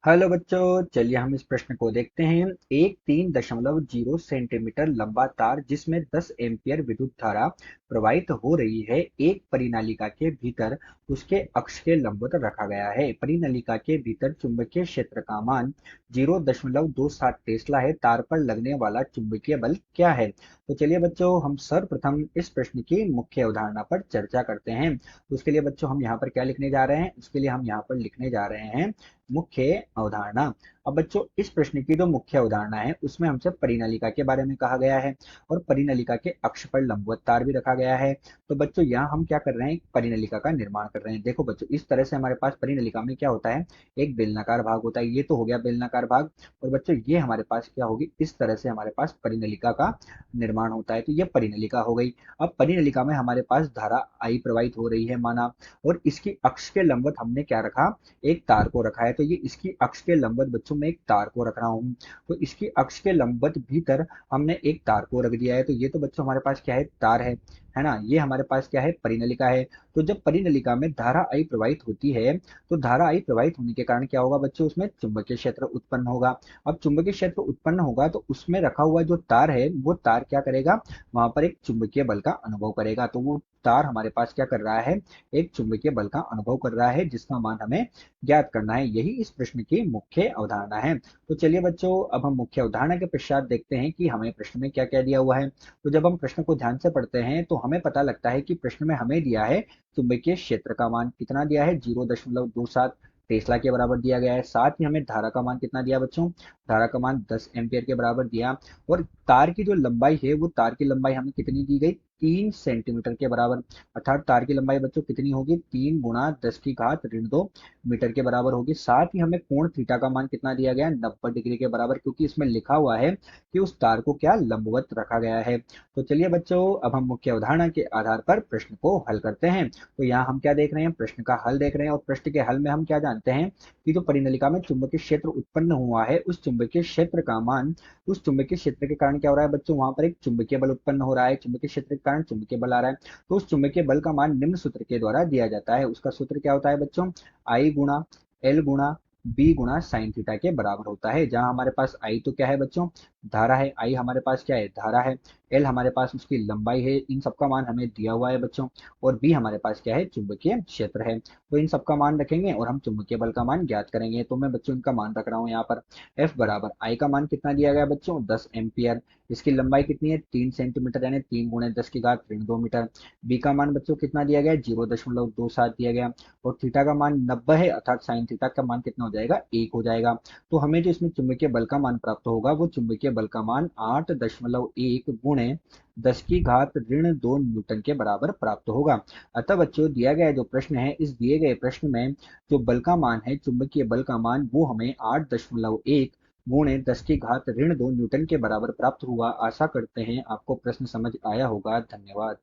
Hello बच्चों, चलिए हम इस प्रश्न को देखते हैं। एक 3.0 सेंटीमीटर लंबा तार जिसमें 10 एम्पीयर विद्युत धारा प्रवाहित हो रही है, एक परिनालिका के भीतर उसके अक्ष के लंबवत रखा गया है। परिनालिका के भीतर चुंबकीय क्षेत्र का मान 0.27 टेस्ला है। तार पर लगने वाला चुंबकीय बल क्या है? तो चलिए बच्चों, हम सर्वप्रथम इस प्रश्न की मुख्य अवधारणा पर चर्चा करते हैं। तो उसके लिए बच्चों हम यहाँ पर क्या लिखने जा रहे हैं? उसके लिए हम यहाँ पर लिखने जा रहे हैं मुख्य अवधारणा। अब बच्चों, इस प्रश्न की जो मुख्य अवधारणा है उसमें हमसे परिनालिका के बारे में कहा गया है और परिनालिका के अक्ष पर लंबवत तार भी रखा गया है। तो बच्चों, यहाँ हम क्या कर रहे हैं? परिनालिका का निर्माण कर रहे हैं। देखो बच्चों, इस तरह से हमारे पास परिनालिका में क्या होता है? एक बेलनाकार भाग होता है। ये तो हो गया बेलनाकार भाग। और बच्चों, ये हमारे पास क्या होगी? इस तरह से हमारे पास परिनालिका का निर्माण होता है। तो ये परिनालिका हो गई। अब परिनालिका में हमारे पास धारा आई प्रवाहित हो रही है माना, और इसकी अक्ष के लंबवत हमने क्या रखा? एक तार को रखा है। तो ये इसकी अक्ष के लंबवत बच्चों में एक तार को रख रहा हूं। तो इसकी अक्ष के लंबवत भीतर हमने एक तार को रख दिया है। तो ये तो बच्चों हमारे पास क्या है? तार है ना? ये हमारे पास क्या है? परिनलिका है। तो जब परिनलिका में धारा आई प्रवाहित होती है, तो धारा आई प्रवाहित होने के कारण क्या होगा बच्चों? उसमें चुंबकीय क्षेत्र उत्पन्न होगा। अब चुंबकीय क्षेत्र उत्पन्न होगा तो उसमें रखा हुआ जो तार है, वो तार क्या करेगा? वहां पर एक चुंबकीय बल का अनुभव करेगा। तो वो तार हमारे पास क्या कर रहा है? एक चुंबकीय बल का अनुभव कर रहा है, जिसका मान हमें ज्ञात करना है। यही इस प्रश्न की मुख्य अवधारणा है। तो चलिए बच्चों, अब हम मुख्य अवधारणा के पश्चात देखते हैं कि हमें प्रश्न में क्या क्या दिया हुआ है। तो जब हम प्रश्न को ध्यान से पढ़ते हैं तो हमें पता लगता है कि प्रश्न में हमें दिया है चुंबकीय क्षेत्र का मान कितना दिया है? 0.27 टेस्ला के बराबर दिया गया है। साथ ही हमें धारा का मान कितना दिया बच्चों? धारा का मान 10 एम्पियर के बराबर दिया। और तार की जो लंबाई है, वो तार की लंबाई हमें कितनी दी गई? 3 सेंटीमीटर के बराबर। अर्थात तार की लंबाई बच्चों कितनी होगी? 3 × 10⁻²2 मीटर के बराबर होगी। साथ ही हमें कोण थीटा का मान कितना दिया गया है? 90 डिग्री के बराबर, क्योंकि इसमें लिखा हुआ है कि उस तार को क्या लंबवत रखा गया है। तो चलिए बच्चों, अब हम मुख्य अवधारणा के आधार पर प्रश्न को हल करते हैं। तो यहाँ हम क्या देख रहे हैं? प्रश्न का हल देख रहे हैं। और प्रश्न के हल में हम क्या जानते हैं कि जो परिनलिका में चुंबकीय क्षेत्र उत्पन्न हुआ है, उस चुंबकीय क्षेत्र का मान, उस चुंबकीय क्षेत्र के कारण क्या हो रहा है बच्चों? वहां पर एक चुंबकीय बल उत्पन्न हो रहा है। चुंबकीय क्षेत्र के कारण चुंबकीय बल आ रहा है। तो उस चुंबकीय बल का मान निम्न सूत्र के द्वारा दिया जाता है। उसका सूत्र क्या होता है बच्चों? आई गुणा एल गुणा बी गुणा साइन थीटा के बराबर होता है। जहां हमारे पास आई तो क्या है बच्चों? धारा है। आई हमारे पास क्या है? धारा है। एल हमारे पास उसकी लंबाई है। इन सबका मान हमें दिया हुआ है बच्चों। और बी हमारे पास क्या है? चुंबकीय क्षेत्र है। तो इन सबका मान रखेंगे और हम चुंबकीय बल का मान ज्ञात करेंगे। तो मैं बच्चों इनका मान रख रहा हूँ यहाँ पर। एफ बराबर आई का मान कितना दिया गया बच्चों? 10 एम्पियर। इसकी लंबाई कितनी है? 3 सेंटीमीटर, यानी 3 × 10⁻²2 मीटर। बी का मान बच्चों कितना दिया गया है? 0.27 दिया गया। और थीटा का मान 90 है, अर्थात साइन थीटा का मान कितना हो जाएगा? 1 हो जाएगा। तो हमें जो इसमें चुंबकीय बल का मान प्राप्त होगा, वो चुंबकीय बल का मान 8.1 गुणे 10⁻²2 न्यूटन के बराबर प्राप्त होगा। अतः बच्चों, दिया गया जो प्रश्न है, इस दिए गए प्रश्न में जो बल का मान है, चुंबकीय बल का मान, वो हमें 8.1 गुणे 10⁻²2 न्यूटन के बराबर प्राप्त हुआ। आशा करते हैं आपको प्रश्न समझ आया होगा। धन्यवाद।